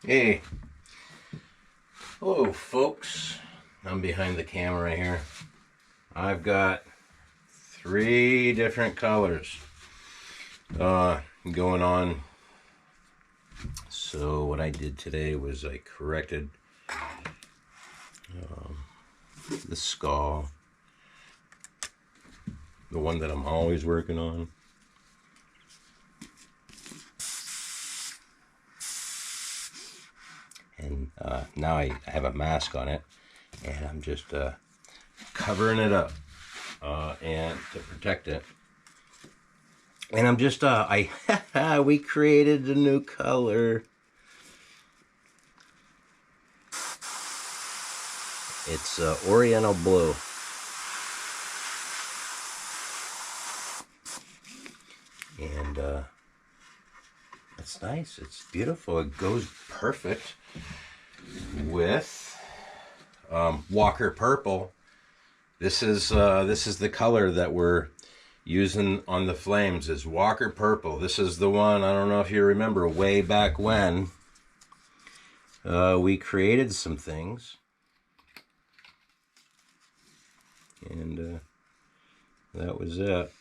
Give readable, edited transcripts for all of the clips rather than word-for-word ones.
Hey, hello folks. I'm behind the camera here. I've got 3 different colors going on. So what I did today was I corrected the skull, the one that I'm always working on. And now I have a mask on it, and I'm just covering it up and to protect it. And I'm just we created a new color. It's Oriental Blue. And it's nice. It's beautiful. It goes perfect with Walker Purple. This is the color that we're using on the flames, is Walker Purple. This is the one, I don't know if you remember, way back when we created some things. And that was it.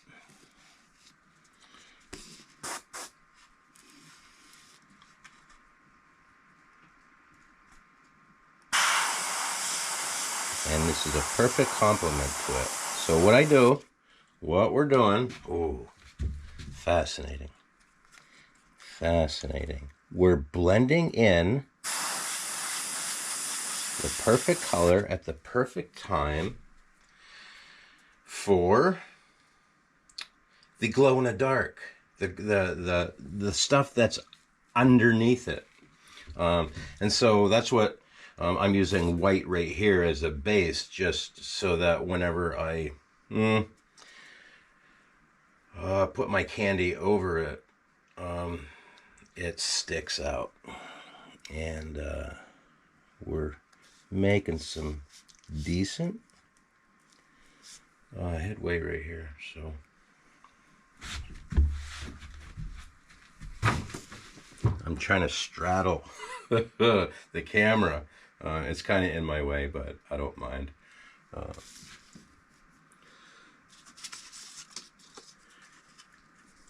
And this is a perfect complement to it. So what we're doing, ooh, fascinating. We're blending in the perfect color at the perfect time for the glow in the dark, the stuff that's underneath it. And so that's what I'm using white right here as a base, just so that whenever I put my candy over it, it sticks out. And we're making some decent headway right here. So I'm trying to straddle the camera. It's kind of in my way, but I don't mind.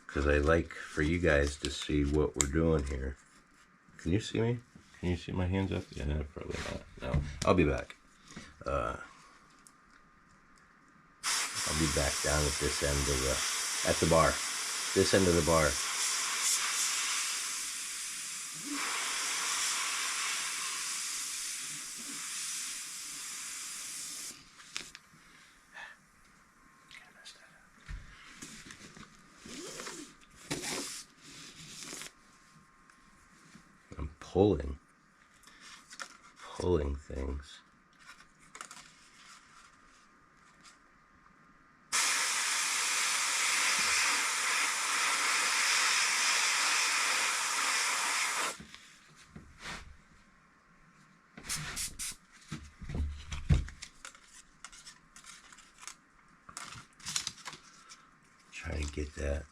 Because I like for you guys to see what we're doing here. Can you see me? Can you see my hands up? Yeah, probably not. No, I'll be back. I'll be back down at this end of at the bar. This end of the bar. I'm pulling things. Try to get that.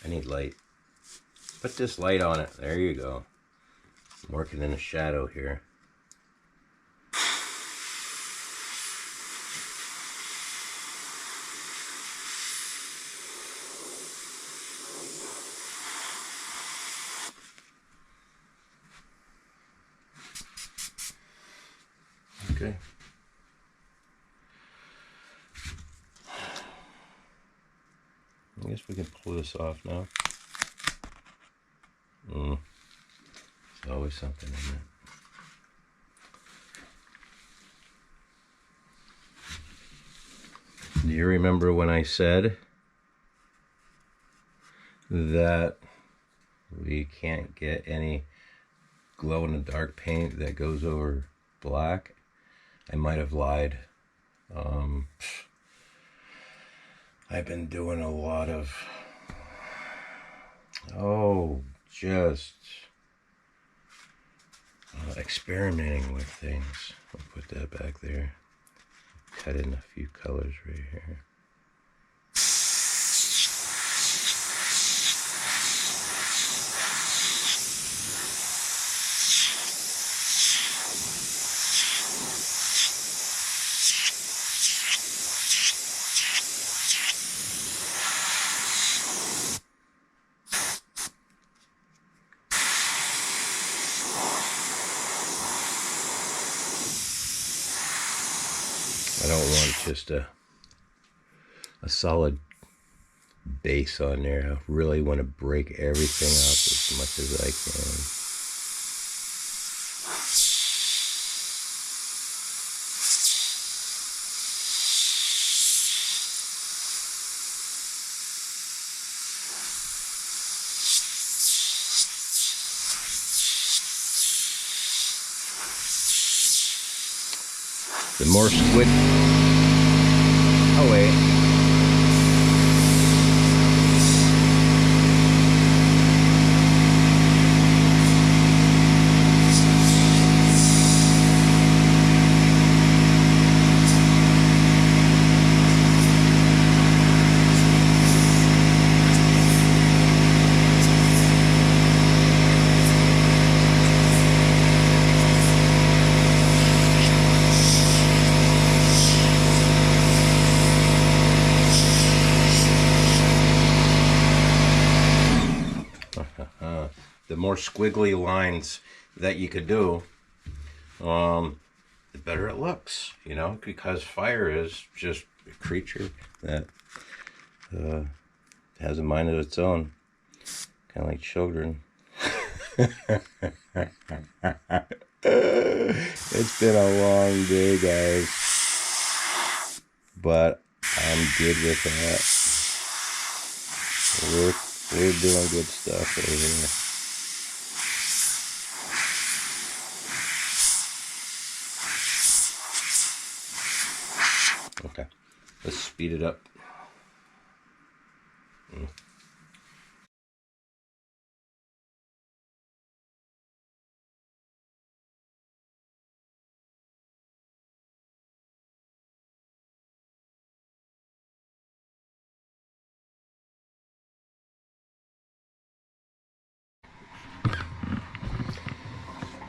I need light. Put this light on it. There you go. I'm working in a shadow here. Okay. I guess we can pull this off now. There's always something in there. Do you remember when I said that we can't get any glow in the dark paint that goes over black? I might have lied. I've been doing a lot of just experimenting with things. I'll put that back there. Cut in a few colors right here. I don't want just a solid base on there. I really want to break everything up as much as I can. The more squid. Oh wait. The more squiggly lines that you could do, the better it looks, you know, because fire is just a creature that has a mind of its own, kind of like children. It's been a long day, guys, but I'm good with that. We're doing good stuff over here. Okay, let's speed it up.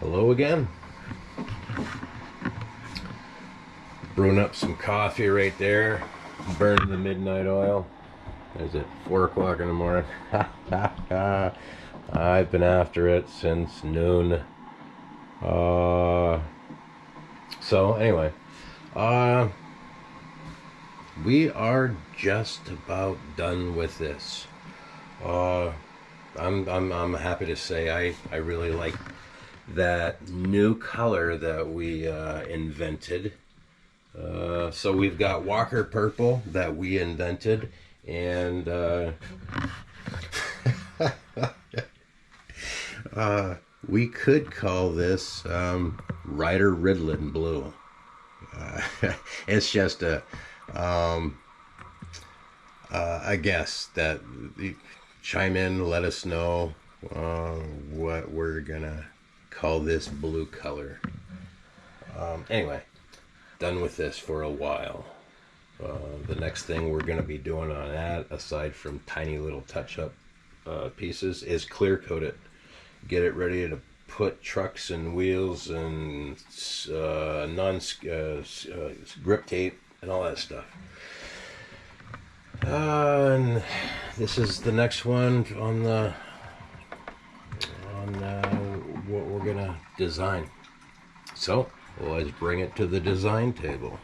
Hello again. Brewing up some coffee right there. Burning the midnight oil. Is it 4 o'clock in the morning? I've been after it since noon. So anyway, we are just about done with this. I'm happy to say I really like that new color that we invented. So we've got Walker Purple that we invented, and we could call this Ryder Ridlin Blue. It's just a guess that chime in, let us know what we're gonna call this blue color. Anyway, done with this for a while. The next thing we're going to be doing on that, aside from tiny little touch-up pieces, is clear coat it. Get it ready to put trucks and wheels and grip tape and all that stuff. And this is the next one on what we're going to design. So let's bring it to the design table.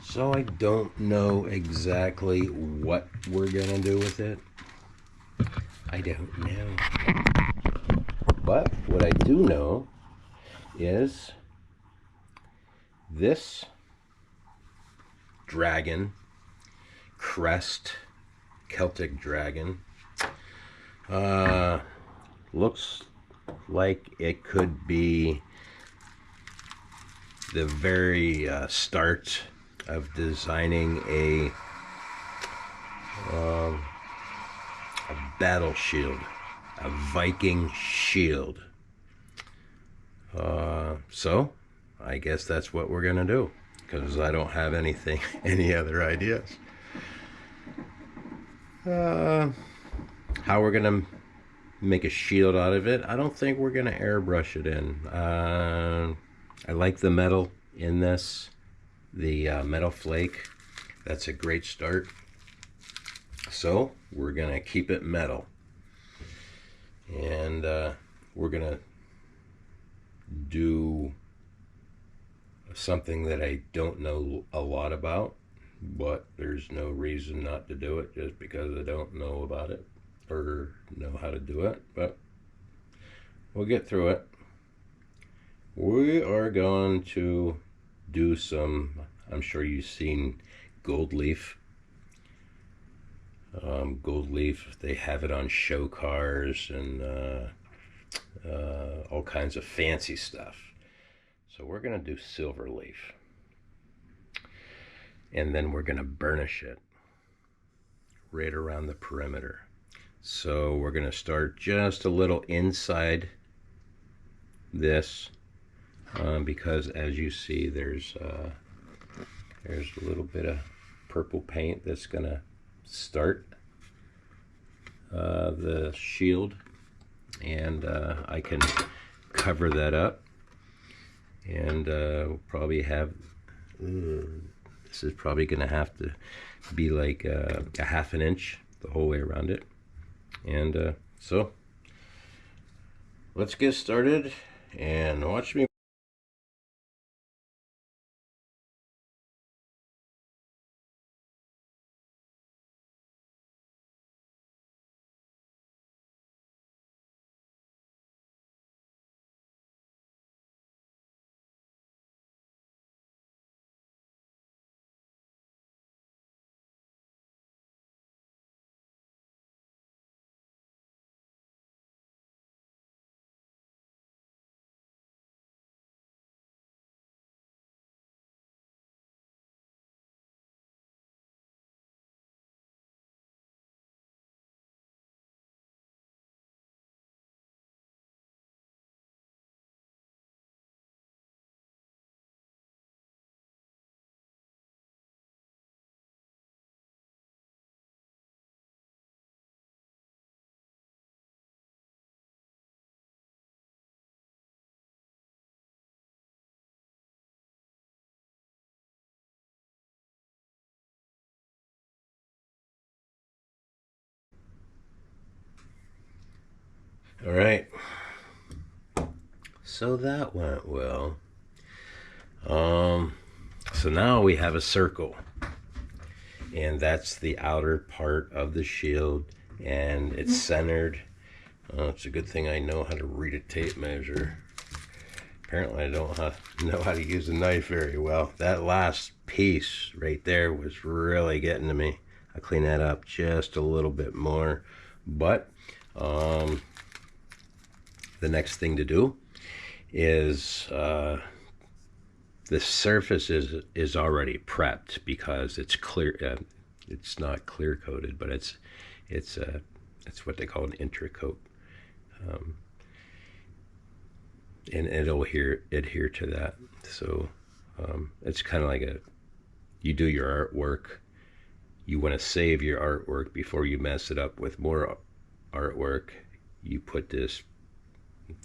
So I don't know exactly what we're gonna do with it. I don't know. But what I do know is this dragon, crest, Celtic dragon, looks like it could be the very start of designing a battle shield, a Viking shield. So I guess that's what we're gonna do, because I don't have any other ideas. How we're gonna make a shield out of it, I don't think we're gonna airbrush it in. I like the metal in this, the metal flake. That's a great start. So we're gonna keep it metal. And we're gonna do something that I don't know a lot about, but there's no reason not to do it just because I don't know about it or know how to do it, but we'll get through it. We are going to do some, I'm sure you've seen gold leaf. Gold leaf, they have it on show cars and all kinds of fancy stuff. So we're going to do silver leaf. And then we're going to burnish it right around the perimeter. So we're going to start just a little inside this because as you see there's a little bit of purple paint that's going to start the shield, and I can cover that up, and we'll probably have this is probably going to have to be like a half an inch the whole way around it. And so let's get started and watch me. All right, so that went well. So now we have a circle, and that's the outer part of the shield, and it's centered. It's a good thing I know how to read a tape measure. Apparently I don't know how to use a knife very well. That last piece right there was really getting to me. I'll clean that up just a little bit more, but the next thing to do is the surface is already prepped because it's clear. It's not clear coated, but it's what they call an intercoat, and it'll adhere to that. So it's kind of like you do your artwork. You want to save your artwork before you mess it up with more artwork. You put this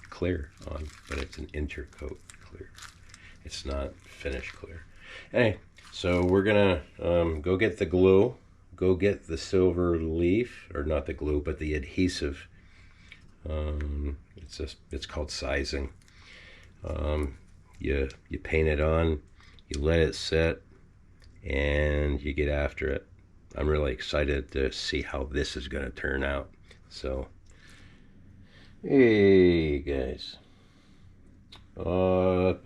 clear on, but it's an intercoat clear. It's not finished clear. Hey, so we're gonna go get the glue, go get the silver leaf, or not the glue, but the adhesive. It's called sizing. You paint it on, you let it set, and you get after it. I'm really excited to see how this is gonna turn out. So, hey guys. So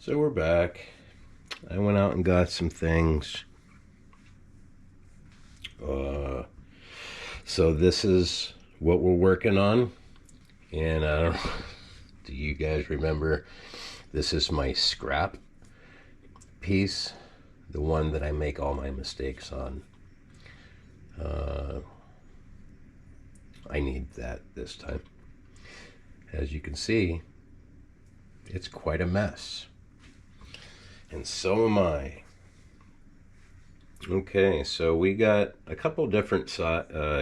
we're back. I went out and got some things. So this is what we're working on, and I don't know, do you guys remember? This is my scrap piece, the one that I make all my mistakes on. I need that this time. As you can see, it's quite a mess. And so am I. Okay, so we got a couple different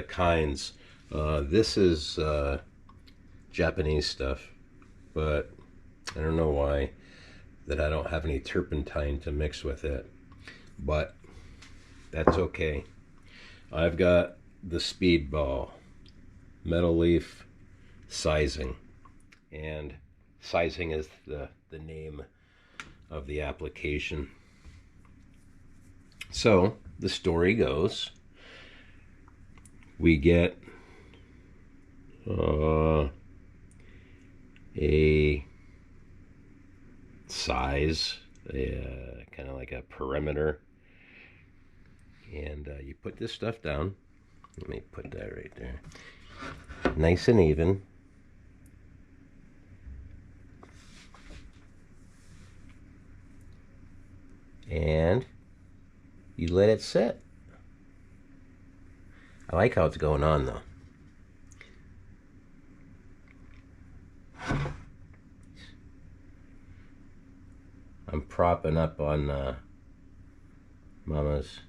kinds. This is Japanese stuff, but I don't know why that I don't have any turpentine to mix with it. But that's okay. I've got the Speedball. metal leaf sizing. And sizing is the name of the application. So the story goes, we get a size, kind of like a perimeter, and you put this stuff down. Let me put that right there, nice and even. And you let it sit. I like how it's going on though. I'm propping up on Mama's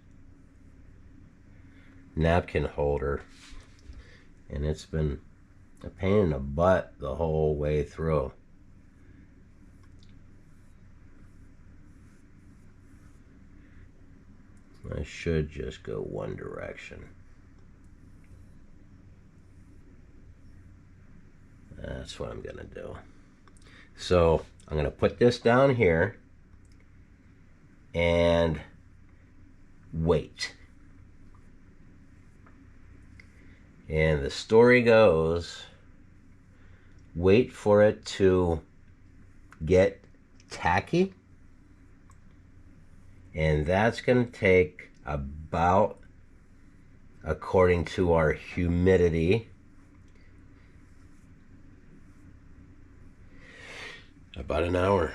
napkin holder, and it's been a pain in the butt the whole way through. I should just go one direction. That's what I'm gonna do. So I'm gonna put this down here and wait. And the story goes, wait for it to get tacky. And that's going to take about, according to our humidity, about an hour.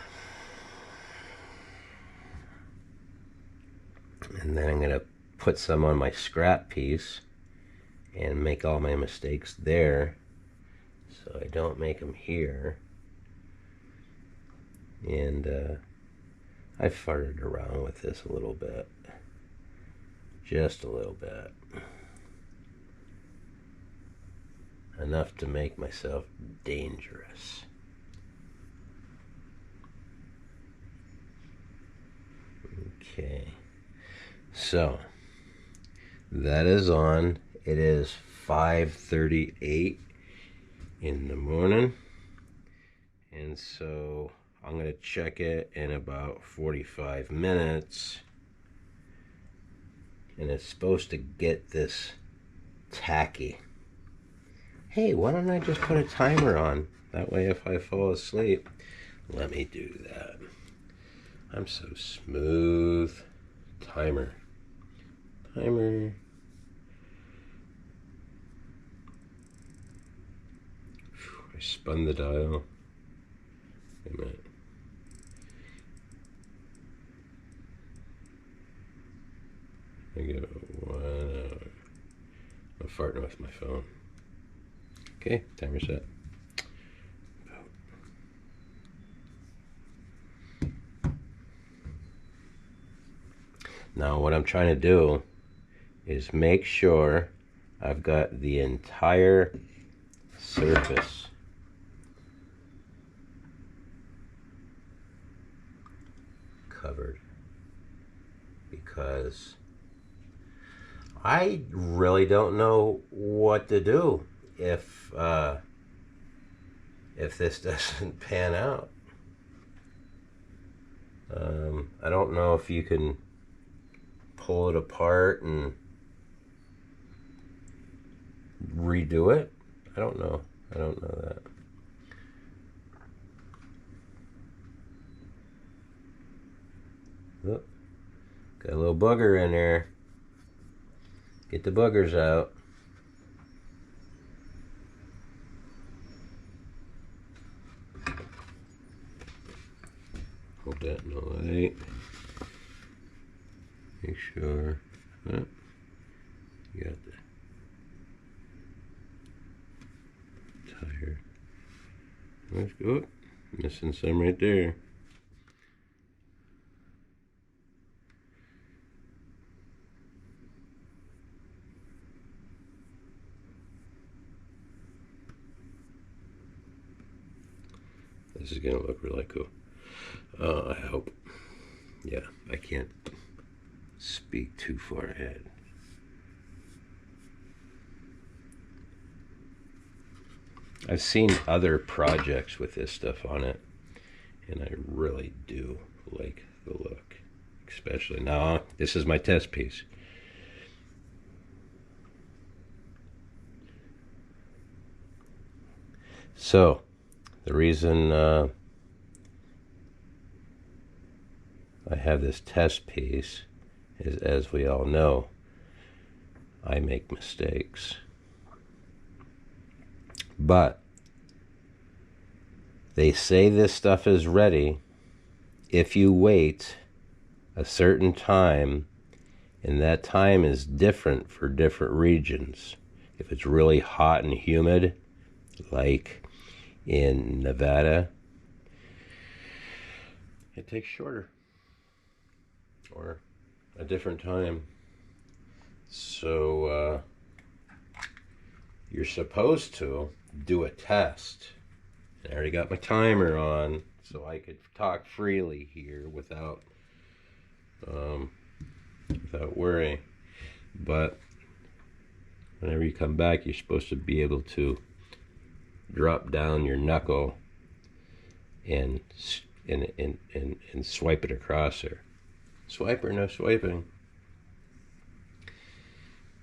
And then I'm going to put some on my scrap piece and make all my mistakes there, so I don't make them here. And I farted around with this a little bit, just a little bit, enough to make myself dangerous. Okay, so that is on. It is 5:38 in the morning, and so I'm going to check it in about 45 minutes, and it's supposed to get this tacky. Hey, why don't I just put a timer on? That way if I fall asleep, let me do that. I'm so smooth. Timer. Timer. I spun the dial. Wait a minute. I go 1 hour. I'm farting with my phone. Okay, timer set. Now what I'm trying to do is make sure I've got the entire surface covered, because I really don't know what to do if this doesn't pan out. I don't know if you can pull it apart and redo it. I don't know that. Oh, got a little booger in there. Get the boogers out. Hold that in the light. Make sure. Oh, you got the tire. Let's go. Missing some right there. This is gonna look really cool. I hope. Yeah, I can't speak too far ahead. I've seen other projects with this stuff on it, and I really do like the look. Especially now, this is my test piece. So, the reason I have this test piece is, as we all know, I make mistakes. But they say this stuff is ready if you wait a certain time, and that time is different for different regions. If it's really hot and humid, like in Nevada, it takes shorter or a different time. So you're supposed to do a test. I already got my timer on, so I could talk freely here without worry. But whenever you come back, you're supposed to be able to drop down your knuckle and swipe it across there. Swipe or no swiping.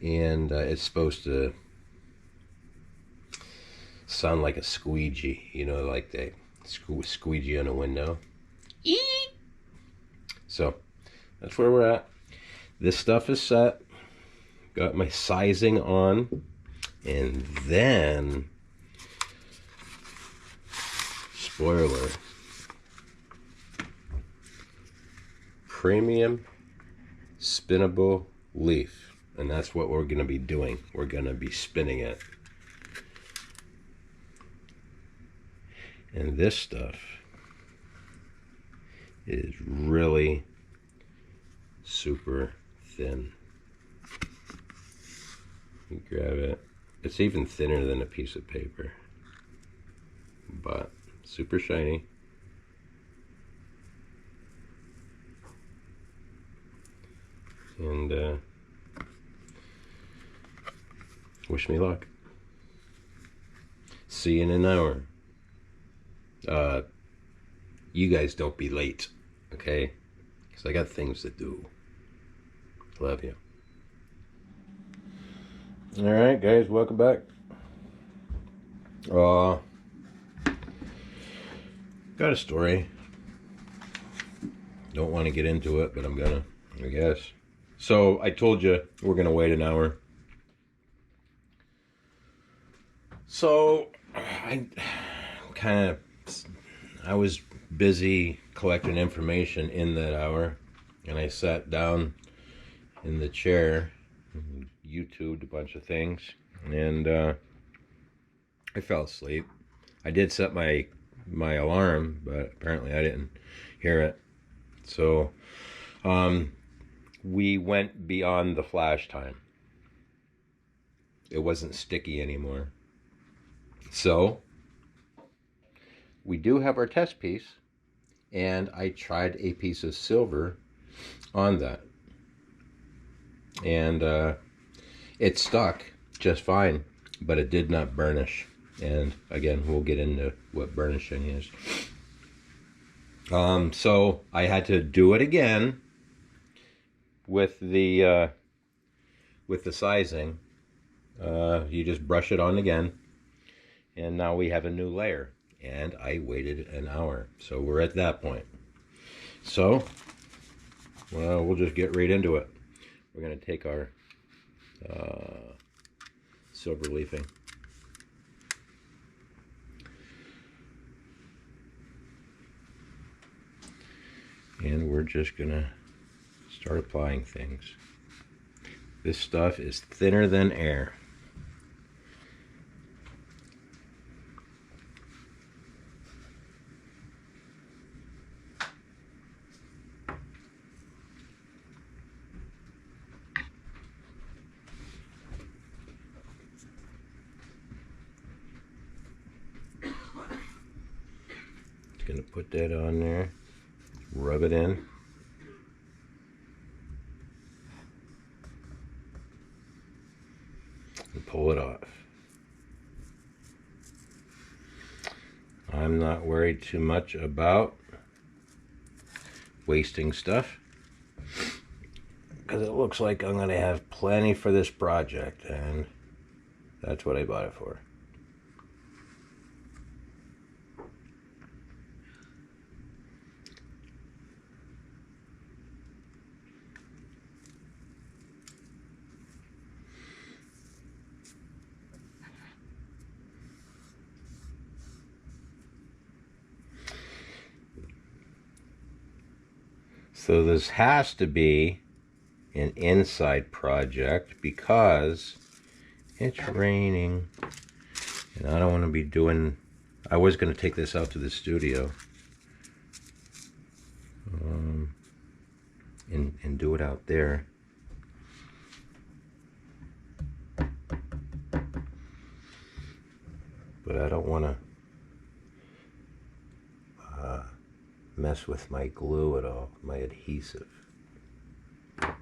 And it's supposed to sound like a squeegee, you know, like the squeegee on a window. Eep. So that's where we're at. This stuff is set. Got my sizing on, and then spoiler, premium spinnable leaf, and that's what we're going to be doing. We're going to be spinning it. And this stuff is really super thin. You grab it. It's even thinner than a piece of paper, but super shiny. And wish me luck. See you in an hour. You guys don't be late, okay? Because I got things to do. Love you. Alright, guys, welcome back. Got a story. Don't want to get into it, but I'm gonna, I guess. So, I told you we're gonna wait an hour. So, I was busy collecting information in that hour, and I sat down in the chair, YouTubed a bunch of things, and I fell asleep. I did set my alarm, but apparently I didn't hear it. So we went beyond the flash time. It wasn't sticky anymore. So we do have our test piece, and I tried a piece of silver on that, and it stuck just fine, but it did not burnish. And again, we'll get into what burnishing is. So I had to do it again with the sizing. You just brush it on again, and now we have a new layer. And I waited an hour, so we're at that point. So, well, we'll just get right into it. We're going to take our silver leafing. And we're just going to start applying things. This stuff is thinner than air. Gonna put that on there, rub it in. And pull it off. I'm not worried too much about wasting stuff, because it looks like I'm going to have plenty for this project, and that's what I bought it for. So this has to be an inside project because it's raining, and I don't want to be doing... I was going to take this out to the studio and do it out there. But I don't want to mess with my glue at all, my adhesive. I'm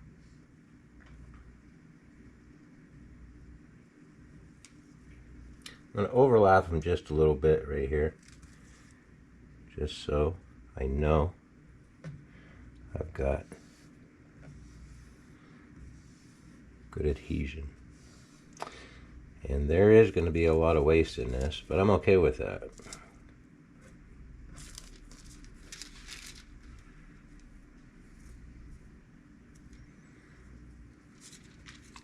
going to overlap them just a little bit right here, just so I know I've got good adhesion. And there is going to be a lot of waste in this, but I'm okay with that.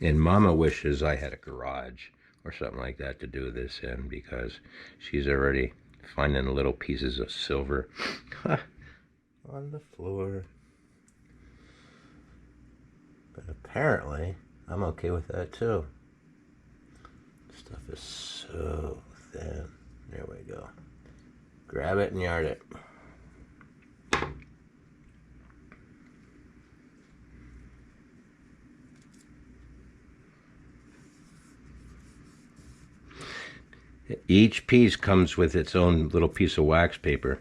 And Mama wishes I had a garage or something like that to do this in, because she's already finding little pieces of silver on the floor. But apparently, I'm okay with that too. Stuff is so thin. There we go. Grab it and yard it. Each piece comes with its own little piece of wax paper.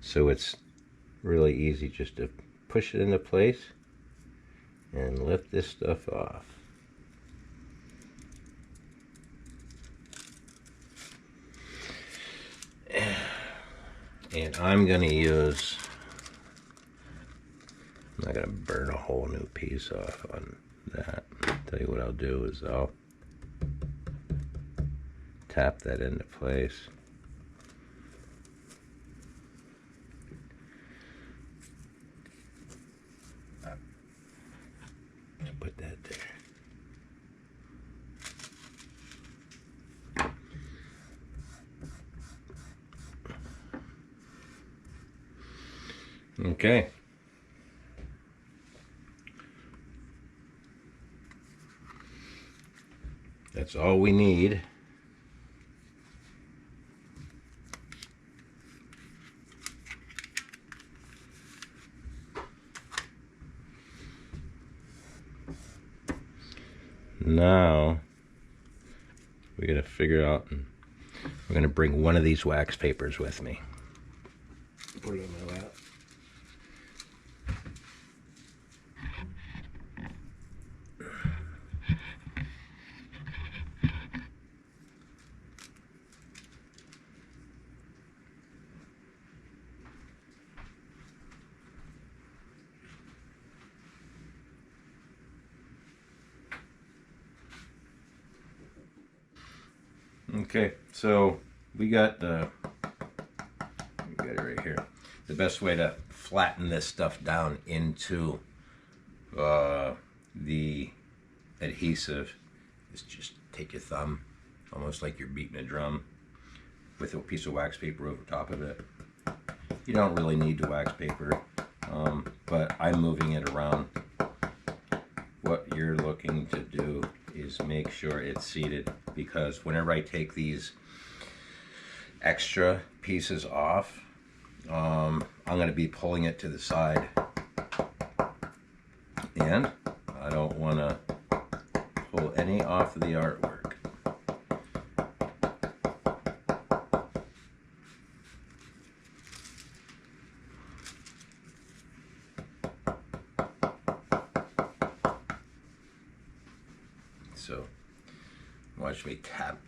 So it's really easy just to push it into place and lift this stuff off. And I'm going to use... I'm not going to burn a whole new piece off on that. Tell you what I'll do is I'll tap that into place. Put that there. Okay. That's all we need. Now we gotta figure out, and we're gonna bring one of these wax papers with me. Put it in my lap. Okay, so we got it right here. The best way to flatten this stuff down into the adhesive is just take your thumb, almost like you're beating a drum, with a piece of wax paper over top of it. You don't really need the wax paper, but I'm moving it around. What you're looking to do is make sure it's seated, because whenever I take these extra pieces off, I'm going to be pulling it to the side, and I don't want to pull any off of the artwork. So Watch me tamp.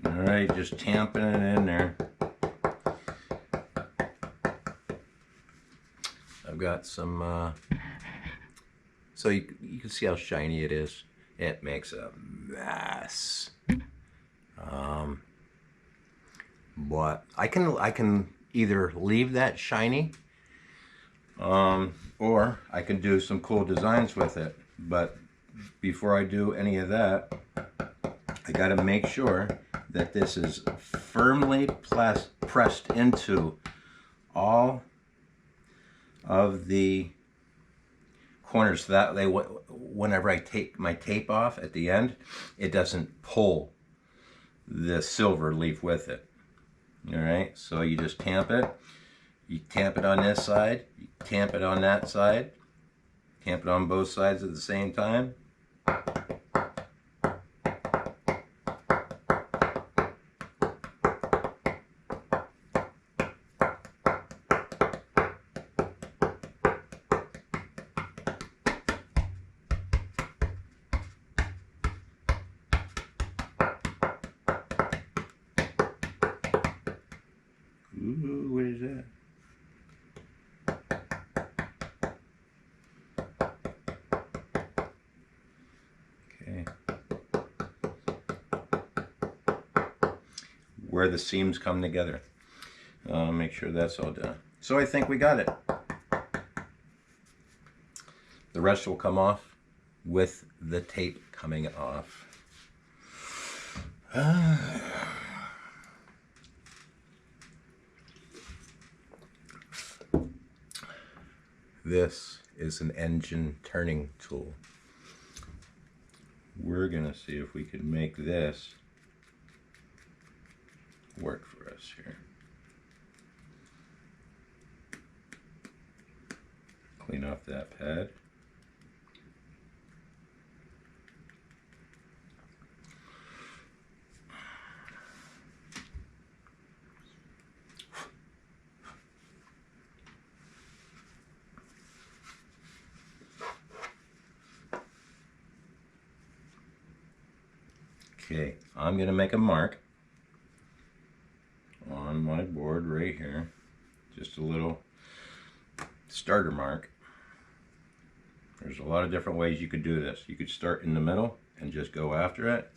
All right, just tamping it in there. I've got some, so you can see how shiny it is. It makes a mess. But I can either leave that shiny, or I can do some cool designs with it. But before I do any of that, I got to make sure that this is firmly pressed into all of the corners, so that way whenever I take my tape off at the end, it doesn't pull the silver leaf with it. All right, so you just tamp it. You tamp it on this side, you tamp it on that side, tamp it on both sides at the same time. Ooh, what is that? Okay. Where the seams come together. Make sure that's all done. So I think we got it. The rest will come off with the tape coming off. This is an engine turning tool. We're gonna see if we can make this work for us here. Clean off that pad. Okay, I'm gonna make a mark on my board right here. Just a little starter mark. There's a lot of different ways you could do this. You could start in the middle and just go after it,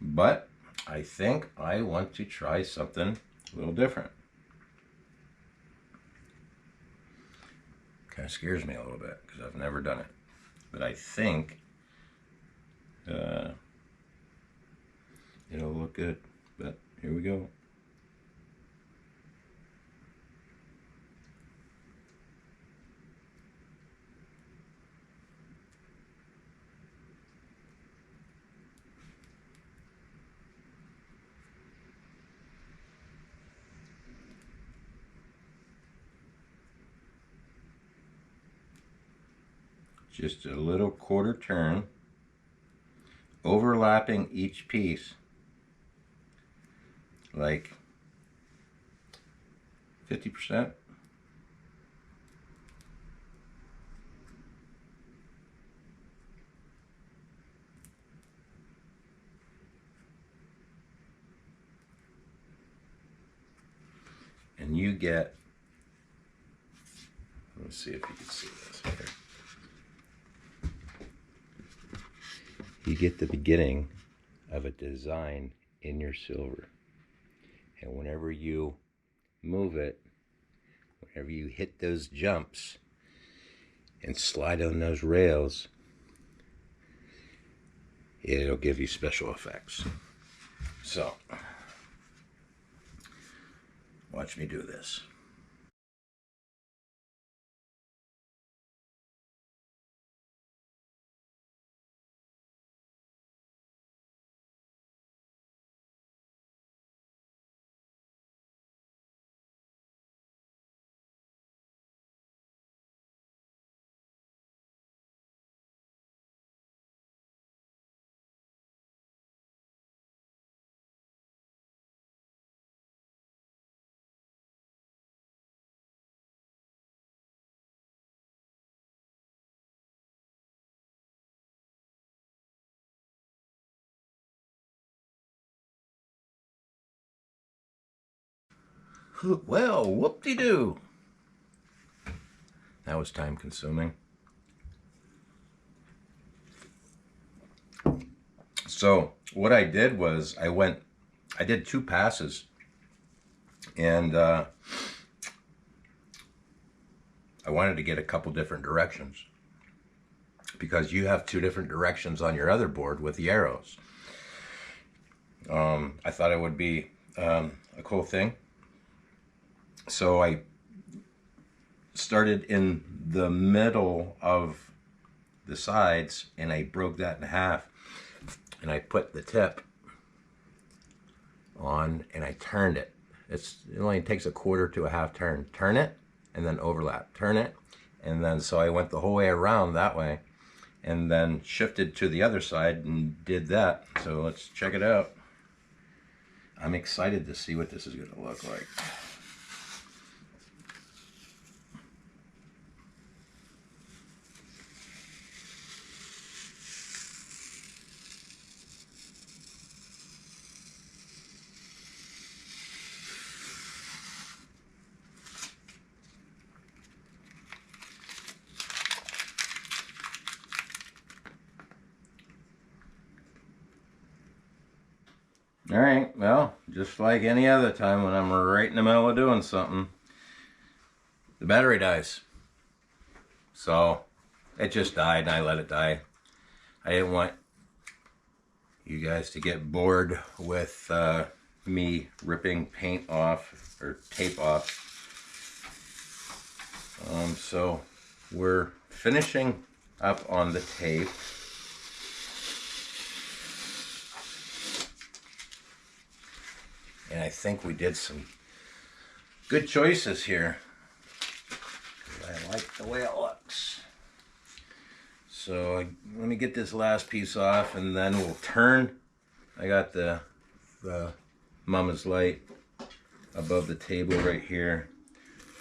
but I think I want to try something a little different. Kind of scares me a little bit because I've never done it, but I think it'll look good. But here we go. Just a little quarter turn, overlapping each piece, like 50%. And you get, let me see if you can see this here. You get the beginning of a design in your silver. And whenever you move it, whenever you hit those jumps and slide on those rails, it'll give you special effects. So, watch me do this. Well, whoop-de-doo. That was time consuming. So what I did was I did 2 passes, and I wanted to get a couple different directions, because you have 2 different directions on your other board with the arrows. I thought it would be a cool thing. So I started in the middle of the sides, and I broke that in half, and I put the tip on, and I turned it. It only takes a quarter to a half turn. Turn it, and then overlap. Turn it, and then so I went the whole way around that way, and then shifted to the other side and did that. So let's check it out. I'm excited to see what this is going to look like. All right, well, just like any other time when I'm right in the middle of doing something, the battery dies. So it just died, and I let it die. I didn't want you guys to get bored with me ripping paint off or tape off. So we're finishing up on the tape. And I think we did some good choices here. I like the way it looks. So let me get this last piece off, and then we'll turn. I got the Mama's light above the table right here.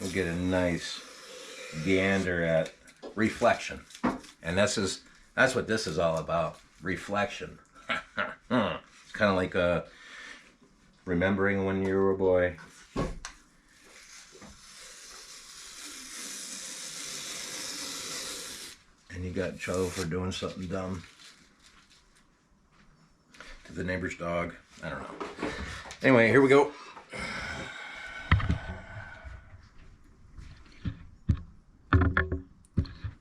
We'll get a nice gander at reflection. And that's what this is all about. Reflection. It's kind of like remembering when you were a boy. And you got in trouble for doing something dumb to the neighbor's dog. I don't know. Anyway, here we go.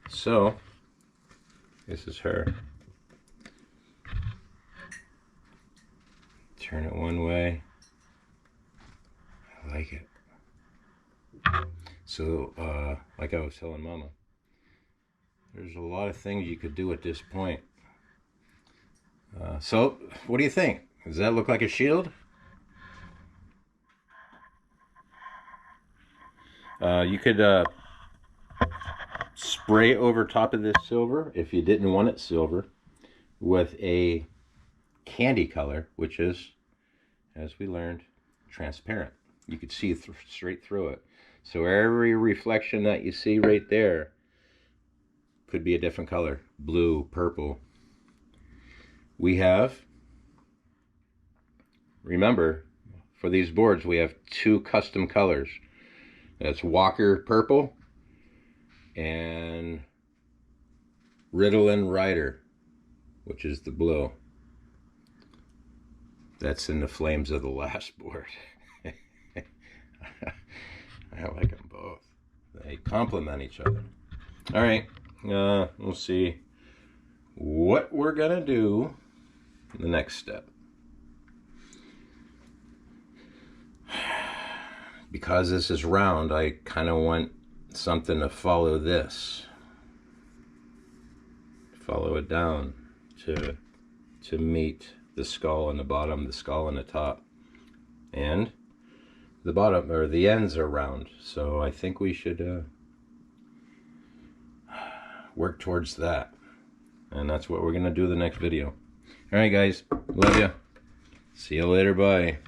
So, this is her. Turn it one way. I like it. So, like I was telling Mama, there's a lot of things you could do at this point. So, what do you think? Does that look like a shield? You could spray over top of this silver, if you didn't want it silver, with a candy color, which is, as we learned, transparent. You could see straight through it. So every reflection that you see right there could be a different color. Blue, purple. We have, remember, for these boards, we have 2 custom colors. That's Walker Purple and Ritalin Rider, which is the blue. That's in the flames of the last board. I like them both. They complement each other. All right, we'll see what we're gonna do in the next step. Because this is round, I kind of want something to follow this. Follow it down to meet the skull on the bottom, the skull on the top. And the bottom, or the ends are round. So I think we should work towards that. And that's what we're going to do the next video. Alright guys, love ya. See you later, bye.